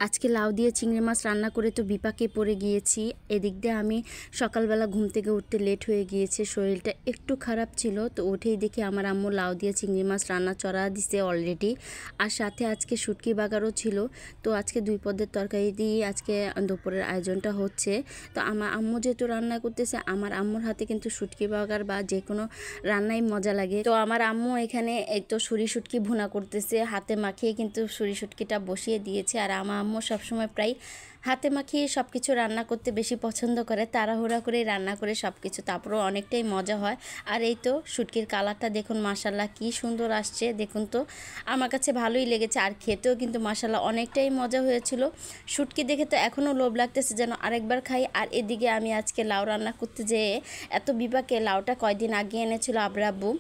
আজকে লাউ দিয়ে চিংড়ি মাছ রান্না করে তো বিপাকে পড়ে গিয়েছি। এদিক দিয়ে আমি সকালবেলা ঘুম থেকে উঠতে লেট হয়ে গিয়েছে, শরীরটা একটু খারাপ ছিল। তো উঠেই দেখি আমার আম্মু লাউ দিয়ে চিংড়ি মাছ রান্না চড়া দিছে অলরেডি, আর সাথে আজকে শুটকি বাগারও ছিল। তো আজকে দুই পদের তরকারি দিয়ে আজকে দুপুরের আয়োজনটা হচ্ছে। তো আমার আম্মু যেহেতু রান্না করতেছে, আমার আম্মুর হাতে কিন্তু শুটকি বাগার বা যে কোনো রান্নাই মজা লাগে। তো আমার আম্মু এখানে এই তো সুরি শুটকি ভুনা করতেছে, হাতে মাখিয়ে কিন্তু সুরি শুটকিটা বসিয়ে দিয়েছে। আর আমার আম্মু সবসময় প্রায় হাতে মাখিয়ে সব কিছু রান্না করতে বেশি পছন্দ করে, তাড়াহুড়া করে রান্না করে সব কিছু, তারপরেও অনেকটাই মজা হয়। আর এই তো শুটকির কালারটা দেখুন, মাশাল্লাহ কি সুন্দর আসছে, দেখুন তো আমার কাছে ভালোই লেগেছে। আর খেতেও কিন্তু মাশাল্লাহ অনেকটাই মজা হয়েছিল। শুটকি দেখে তো এখনও লোভ লাগতেছে যেন আরেকবার খাই। আর এদিকে আমি আজকে লাউ রান্না করতে যেয়ে এত বিপাকে, লাউটা কয়দিন আগে এনেছিল আব্বু।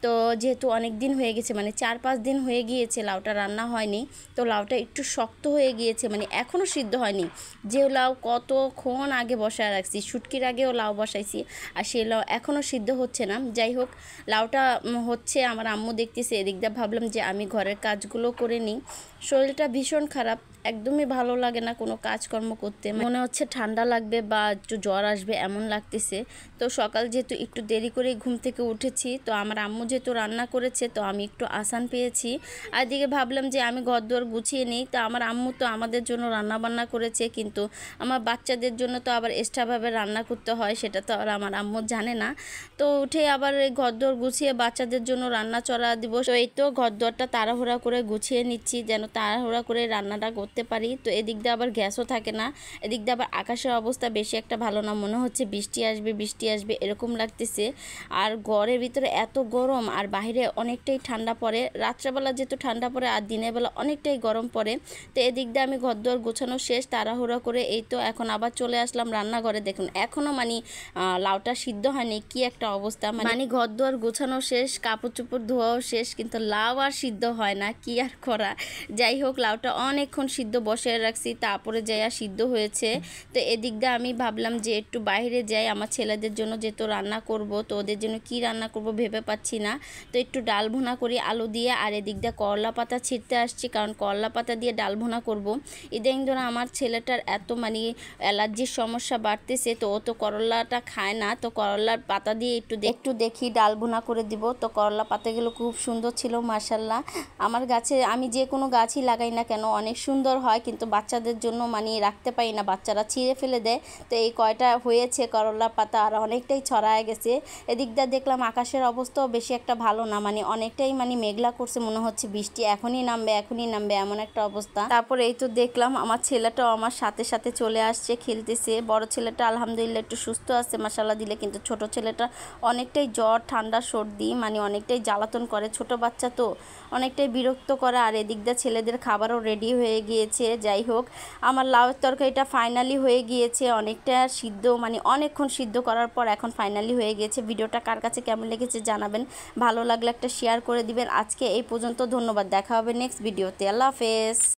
তো যেহেতু অনেক দিন হয়ে গেছে, মানে 4-5 দিন হয়ে গিয়েছে লাউটা রান্না হয়নি, তো লাউটা একটু শক্ত হয়ে গিয়েছে, মানে এখনও সিদ্ধ হয়নি। যে লাউ কতক্ষণ আগে বসায় রাখছি, শুটকির আগেও লাউ বসাইছি, আর সেই লাউ এখনও সিদ্ধ হচ্ছে না। যাই হোক, লাউটা হচ্ছে, আমার আম্মু দেখতেছে, এদিক দিয়ে ভাবলাম যে আমি ঘরের কাজগুলো করে নিই। শরীরটা ভীষণ খারাপ, একদমই ভালো লাগে না কোনো কাজকর্ম করতে, মনে হচ্ছে ঠান্ডা লাগবে বা একটু জ্বর আসবে এমন লাগতেছে। তো সকাল যেহেতু একটু দেরি করে ঘুম থেকে উঠেছি, তো আমার আম্মু যেহেতু রান্না করেছে, তো আমি একটু আসান পেয়েছি। আর এদিকে ভাবলাম যে আমি ঘরদোর গুছিয়ে নিই। তো আমার আম্মু তো আমাদের জন্য রান্না বান্না করেছে, কিন্তু আমার বাচ্চাদের জন্য তো আবার এক্সট্রাভাবে রান্না করতে হয়, সেটা তো আর আমার আম্মু জানে না। তো উঠে আবার এই ঘরদোর গুছিয়ে বাচ্চাদের জন্য রান্না চড়া দিব। তো এই তো ঘরদোরটা তাড়াহুড়া করে গুছিয়ে নিচ্ছি যেন তাড়াহুড়া করে রান্নাটা করতে পারি। তো এদিক দিয়ে আবার গ্যাসও থাকে না, এদিক দিয়ে আবার আকাশের অবস্থা বেশি একটা ভালো না, মনে হচ্ছে বৃষ্টি আসবে বৃষ্টি আসবে এরকম লাগতেছে। আর ঘরের ভিতরে এত গরম, আর বাইরে অনেকটাই ঠান্ডা পড়ে, রাত্রেবেলা যেহেতু ঠান্ডা পড়ে আর দিনের বেলা অনেকটাই গরম পড়ে। তো এদিক দিয়ে আমি ঘরদোর গোছানো শেষ তাড়াহুড়া করে, এই তো এখন আবার চলে আসলাম রান্নাঘরে। দেখুন এখনও মানে লাউটা সিদ্ধ হয়নি, কি একটা অবস্থা, মানে ঘরদোর গোছানো শেষ, কাপড় চোপড় ধোয়াও শেষ, কিন্তু লাউ আর সিদ্ধ হয় না, কি আর করা। যাই হোক, লাউটা অনেকক্ষণ সিদ্ধ বসিয়ে রাখছি, তারপরে যাইয়া সিদ্ধ হয়েছে। তো এদিক দিয়ে আমি ভাবলাম যে একটু বাইরে যাই, আমার ছেলেদের জন্য যেহেতু রান্না করব, তো ওদের জন্য কি রান্না করব ভেবে পাচ্ছি না। তো একটু ডাল ভুনা করি আলু দিয়ে। আর এদিক দিয়ে করলা পাতা ছিঁড়তে আসছি, কারণ করলা পাতা দিয়ে ডাল ভুনা করব। ইদানিং ধরে আমার ছেলেটার এত মানে অ্যালার্জির সমস্যা বাড়তেছে, তো ও তো করলাটা খায় না, তো করলার পাতা দিয়ে একটু দেখি ডাল ভুনা করে দিব। তো করলা পাতাগুলো খুব সুন্দর ছিল মাশাল্লাহ। আমার গাছে আমি যে কোনো গাছই লাগাই না কেন অনেক সুন্দর হয়, কিন্তু বাচ্চাদের জন্য মানে রাখতে পারি না, বাচ্চারা ছিঁড়ে ফেলে দেয়। তো এই কয়টা হয়েছে করলা পাতা, আর অনেকটাই ছড়ায় গেছে। এদিক দিয়ে দেখলাম আকাশের অবস্থাও বেশি একটা ভালো না, মানে অনেকটাই মানে মেঘলা করছে, মনে হচ্ছে বৃষ্টি এখনই নামবে এমন একটা অবস্থা। তারপরে এই তো দেখলাম আমার ছেলেটাও আমার সাথে সাথে চলে আসছে, খেলতেছে। বড় ছেলেটা আলহামদুলিল্লাহ একটু সুস্থ আছে মাশাআল্লাহ দিলে, কিন্তু ছোট ছেলেটা অনেকটাই জ্বর ঠান্ডা সর্দি, মানে অনেকটাই জ্বালাতন করে, ছোট বাচ্চা তো অনেকটাই বিরক্ত করে। আর এদিক দিয়ে ছেলেদের খাবারও রেডি হয়ে গিয়েছে। যাই হোক, আমার লাউয়ের তরকারিটা ফাইনালি হয়ে গিয়েছে, অনেকটা সিদ্ধ, মানে অনেকক্ষণ সিদ্ধ করার পর এখন ফাইনালি হয়ে গিয়েছে। ভিডিওটা কার কাছে কেমন লেগেছে জানাবেন, ভালো লাগলে একটা শেয়ার করে দিবেন। আজকে এই পর্যন্ত, ধন্যবাদ, দেখা হবে নেক্সট ভিডিওতে, আল্লাহ হাফেজ।